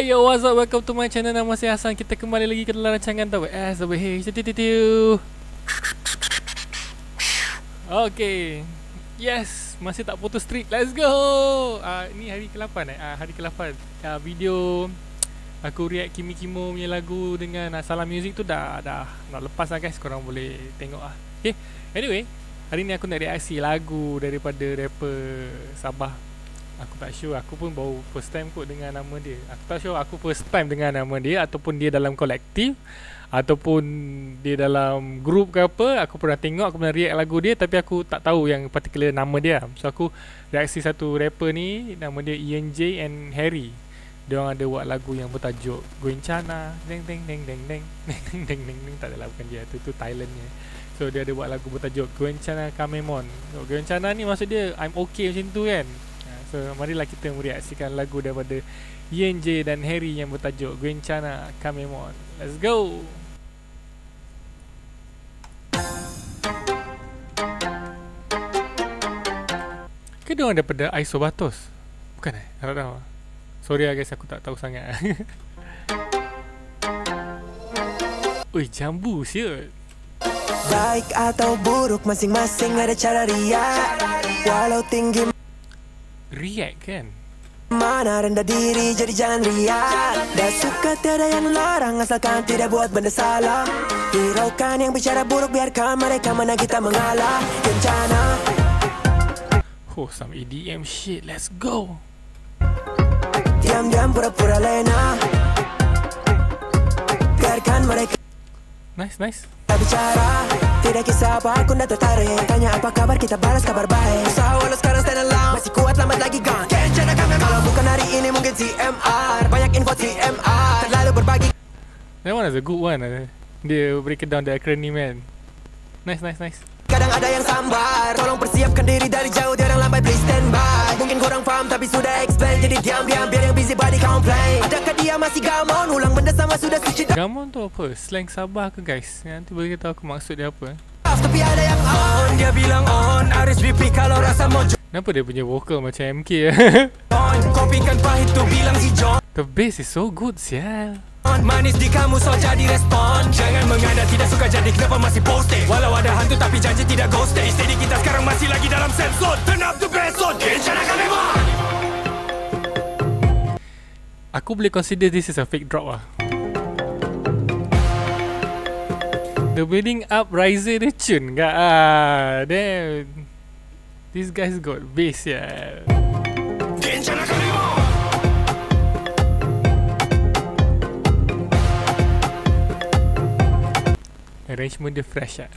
Yo, what's up? Welcome to my channel. Nama saya Hassan. Kita kembali lagi ke dalam rancangan WH. Okay. Yes, masih tak putus streak. Let's go. Ni hari ke-8 hari ke-8. Video aku react Kimi Kimo punya lagu dengan Salam Music tu dah nak lepas lah guys. Korang boleh tengok lah. Okay. Anyway, hari ni aku nak reaksi lagu daripada rapper Sabah. Aku tak sure, aku pun baru first time kot dengan nama dia. Aku tak sure aku first time dengan nama dia ataupun dia dalam kolektif ataupun dia dalam group ke apa. Aku pernah tengok, aku pernah react lagu dia, tapi aku tak tahu yang particular nama dia. So aku reaksi satu rapper ni, nama dia ENJ and Harry. Diorang ada buat lagu yang bertajuk Goencana deng deng deng deng deng deng deng deng deng. Tak adalah, bukan dia, tu Thailandnya. So dia ada buat lagu bertajuk Goencana Kamemon. So Goencana ni maksud dia I'm okay macam tu kan. So marilah kita mereaksikan lagu daripada ENJ dan Harry yang bertajuk Goencana Kamemon. Let's go. Ke diorang daripada Isobatos? Bukan tak tahu. Sorry lah guys, aku tak tahu sangat. Ui, jambu siut. Baik atau buruk masing-masing ada cara riak. Walau tinggi React kan? mana rendah diri jadi jangan riak. Dah suka tiada yang larang asalkan tidak buat benda salah. Hiraukan yang bicara buruk, biarkan mereka mana kita mengalah. Kencana. Oh, some EDM shit, let's go. Diam-diam pura-pura lena. Biarkan mereka Nice. bicara. Tidak kisah apa, aku dah tertarik. Tanya apa kabar, kita balas kabar baik. Usaha walau sekarang stand alone. Masih kuat, lambat lagi gone. Kencana kami. Kalau bukan hari ini mungkin TMR. Banyak info TMR. Terlalu berbagi. That one is a good one. Dia break it down the acronym man. Nice. Kadang ada yang sambar. Tolong persiapkan diri dari jauh. Dia orang lambai, please stand by. Mungkin korang faham tapi sudah explain. Jadi diam-diam biar yang busy body complain. Adakah dia masih gamon? Ulang benda sama sudah suci. Gamon tu apa? Slang Sabah ke guys? Nanti boleh tahu aku maksud dia apa. Tapi ada yang on. Dia bilang on. RSVP kalau rasa mau join. Kenapa dia punya vocal macam MK? Kopikan pahit tu bilang si John. The bass is so good sial. Manis di kamu so jadi respon. Jangan mengada tidak suka jadi kenapa masih posting. Walau ada hantu tapi janji tidak ghosting. Steady kita sekarang masih lagi dalam same zone. Turn up the bass zone. Kencana kami mah. Aku boleh consider this is a fake drop lah. The building up riser the tune enggak damn. These guys got bass ya. Kencana kami mah. Arrangement dia fresh lah.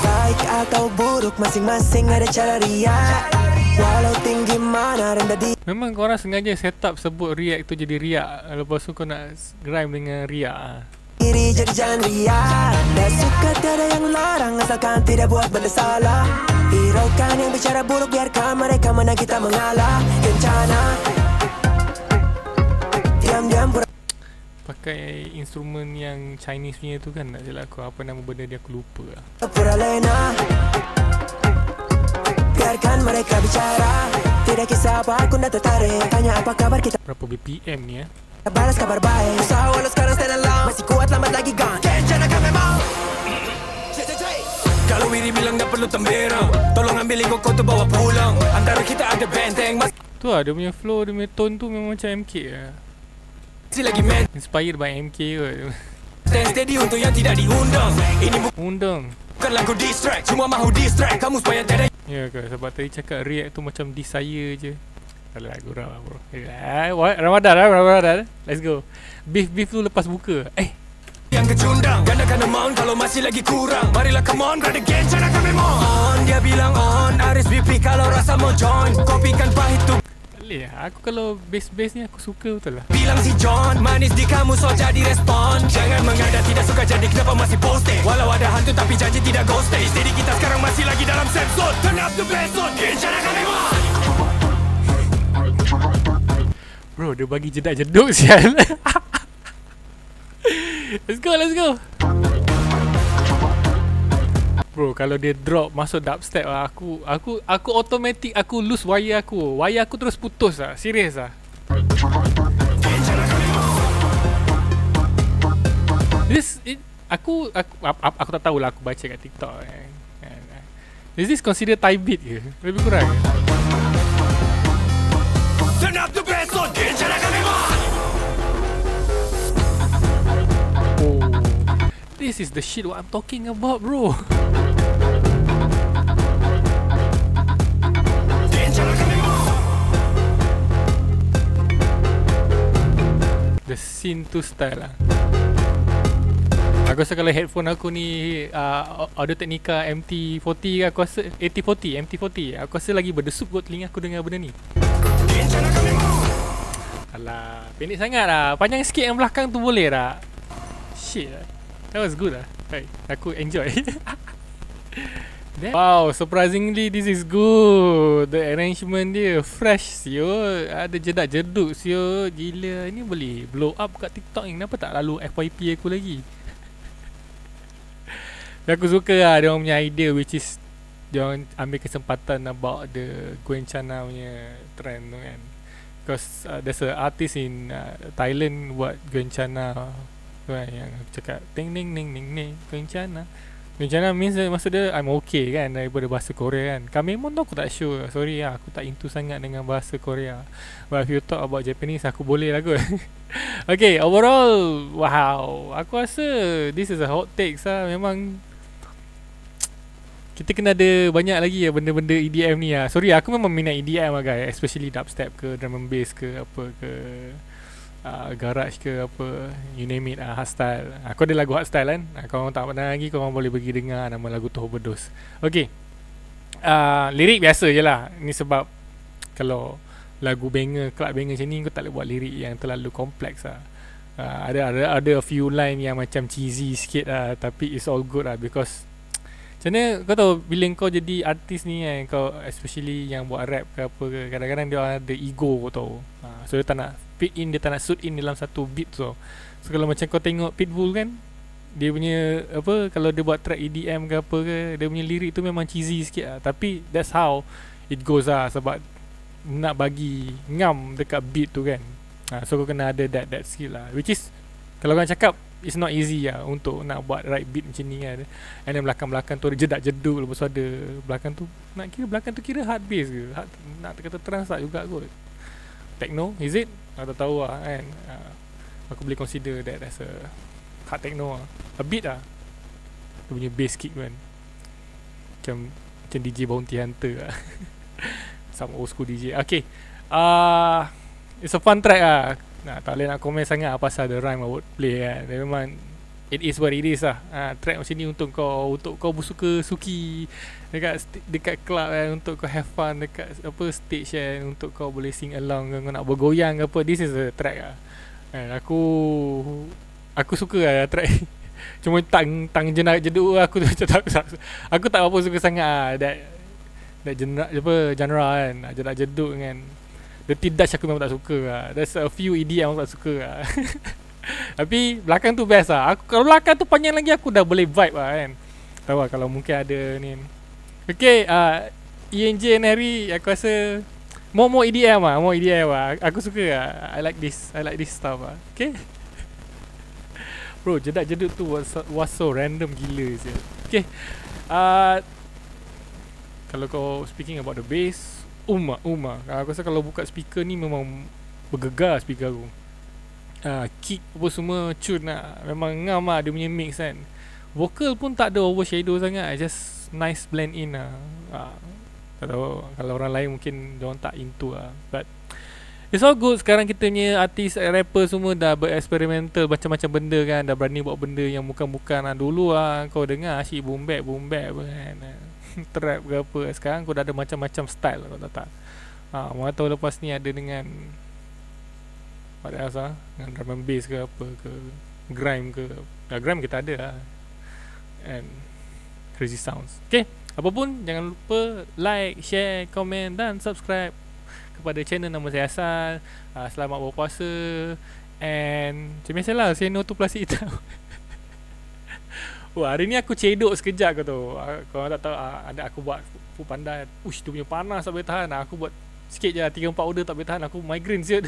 Baik atau buruk masing-masing ada cara riak. Walau tinggi mana rendah di. Memang korang sengaja set up sebut react tu jadi riak. Lepas tu kau nak rhyme dengan riak. Diri jadi jangan riak. Dah suka tiada yang larang asalkan tidak buat benda salah. Hiraukan yang bicara buruk, biarkan mereka mana kita mengalah. Kencana. Diam-diam pura. Pakai instrumen yang Chinese punya tu kan, nak silap aku. Apa nama benda dia aku lupa lah. Pura lena. Biarkan mereka bicara. Tidak kisah apa, aku dah tertarik. Tanya apa kabar kita. Berapa BPM ni Balas kabar baik. Usaha walau sekarang stand alone. Masih kuat, lambat lagi gone. Kencana kami mau. Kalau Wiri bilang tak perlu tembera, tolong ambil ego kau tu bawa pulang. Antara kita ada benteng. Tu lah, dia punya flow, dia punya tone tu memang macam MK lah. Masih lagi man. Inspired by MK kot. Stand steady untuk yang tidak diundang. Ini Undang. bukan lagu distract, cuma mahu distract kamu supaya tiada. Ya ke, sebab tadi cakap react tu macam diss saya je. Tak lah, gurau lah bro. What? Ramadan. Let's go. Beef tu lepas buka. Yang kecundang, gandakan amount kalau masih lagi kurang. Marilah come on, brother, kencana kami mau. On, dia bilang on. RSVP kalau rasa mau join. Kopikan pahit tu. Boleh lah. Aku kalau bass ni aku suka betul lah. Bilang si John, manis di kamu so jadi respon. Jangan mengada tidak suka jadi kenapa masih posting. Walau ada hantu tapi janji tidak ghosting. Steady kita sekarang masih lagi dalam safe zone. Turn up the bass zone, kencana kami mau. Bro, dia bagi jedak-jeduk sial. Let's go. Bro, kalau dia drop masuk dubstep lah, aku automatic aku lose wire aku. Wire aku terus putus lah. Serius lah. Aku tak tahulah, aku baca kat TikTok is this consider Thai beat ke? Lebih kurang Turn up the bass on Genjana Kamema. Oh, this is the shit what I'm talking about, bro. Genjana Kamema. The scene tu style lah. Aku rasa kalau headphone aku ni Audio Technica MT40 ke, aku rasa MT40 aku rasa lagi berdesup kot telinga aku dengar benda ni. Alah, pendek sangat lah. Panjang sikit yang belakang tu boleh tak? Shit lah. That was good lah. Hey, aku enjoy. Wow, surprisingly this is good. The arrangement dia fresh sio. Ada jedak jeduk sio. Gila, ni boleh blow up kat TikTok ni. Kenapa tak lalu FYP aku lagi? Aku suka lah dia orang punya idea, which is dia orang ambil kesempatan about the Gwenchana punya trend tu kan. Because there's a artist in Thailand buat Gwenchana tu kan, yang cakap ting ning ning ning ning Gwenchana. Gwenchana means maksud dia I'm okay kan, daripada bahasa Korea kan. Kamemon tu aku tak sure. Sorry lah, aku tak into sangat dengan bahasa Korea. But if you talk about Japanese, aku boleh lah kot. Okay, overall, wow, aku rasa this is a hot take lah. Memang kita kena ada banyak lagi ya benda-benda EDM ni lah. Sorry, aku memang minat EDM lah guys, especially dubstep ke, drum and bass ke, apa ke, garage ke, apa, you name it, hardstyle. Aku ada lagu hardstyle kan. Kalau korang tak pernah lagi, korang boleh pergi dengar nama lagu tu Overdose. Okay, lirik biasa je lah. Ni sebab kalau lagu banger, club banger macam ni, kau tak boleh buat lirik yang terlalu kompleks lah. Ada a few line yang macam cheesy sikit lah, tapi it's all good lah. Because macam mana kau tahu, bila kau jadi artis ni kan, kau especially yang buat rap ke apa ke, kadang-kadang dia ada ego kau tahu. So dia tak nak fit in, dia tak nak suit in dalam satu beat. So kalau macam kau tengok Pitbull kan, dia punya apa, kalau dia buat track EDM ke apa ke, dia punya lirik tu memang cheesy sikit lah. Tapi that's how it goes lah, sebab nak bagi ngam dekat beat tu kan. So kau kena ada that skill lah, which is kalau kau cakap it's not easy lah untuk nak buat right beat macam ni kan. And then belakang-belakang tu ada jedak jeduk, lepas tu ada belakang tu, nak kira belakang tu kira hard bass ke, nak kata trance tak juga kot. Techno, is it? Aku tak tahu lah kan. Aku boleh consider that as a hard techno lah, a beat lah. Dia punya bass kick kan, macam DJ Bounty Hunter lah. Some old school DJ. Okay, it's a fun track lah. Tak boleh nak komen sangat pasal the rhyme or wordplay kan. Dia memang it is what it is lah. Track macam ni untuk kau bersuka-suki dekat club kan, untuk kau have fun dekat apa stage kan, untuk kau boleh sing along, kau nak bergoyang ke apa. This is a track lah. Aku suka lah track. Cuma tang jenak jeduk aku tak apa suka sangat lah that genre kan, jenak jeduk kan. Dirty Dutch aku memang tak suka lah. There's a few EDM aku tak suka lah. Tapi belakang tu best lah. Kalau belakang tu panjang lagi, aku dah boleh vibe lah kan. Tahu lah kalau mungkin ada ni. Okay, ENJ and Harry, aku rasa more EDM lah. More EDM lah. Aku suka lah. I like this stuff lah. Okay. Bro, jedak jeduk tu was so random gila je. Okay. Kalau kau speaking about the bass, Uma. Aku rasa kalau buka speaker ni memang bergegar speaker aku. Kick apa semua tune lah. Memang ngam lah dia punya mix kan. Vocal pun tak ada overshadow sangat. Just nice blend in lah. Tak tahu, kalau orang lain mungkin diorang tak into lah. But it's all good. Sekarang kita punya artis, rapper semua dah bereksperimental macam-macam benda kan. Dah berani buat benda yang bukan-bukan lah. Dulu lah kau dengar asyik boom bap apa kan, trap ke apa. Sekarang kau dah ada macam-macam style, kau tahu tak? Mana tahu lepas ni ada dengan what else lah, dengan drum and bass ke apa ke, grime ke. Grime kita ada lah, and crazy sounds. Okay, apapun jangan lupa like, share, komen dan subscribe kepada channel nama saya Hassan. Selamat berpuasa. And macam biasalah, say no to plastik hitam. Wah, hari ni aku cedok sekejap kau tahu. Kau tak tahu, ada aku buat food panda. Ush, tu punya panas tak boleh tahan. Aku buat sikit je, 3-4 order tak boleh tahan. Aku migraine siut.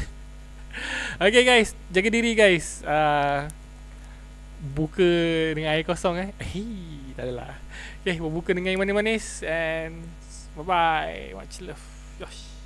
Okay guys, jaga diri guys. buka dengan air kosong tak adalah. Okay, berbuka dengan yang manis-manis. And bye bye, much love. Yosh.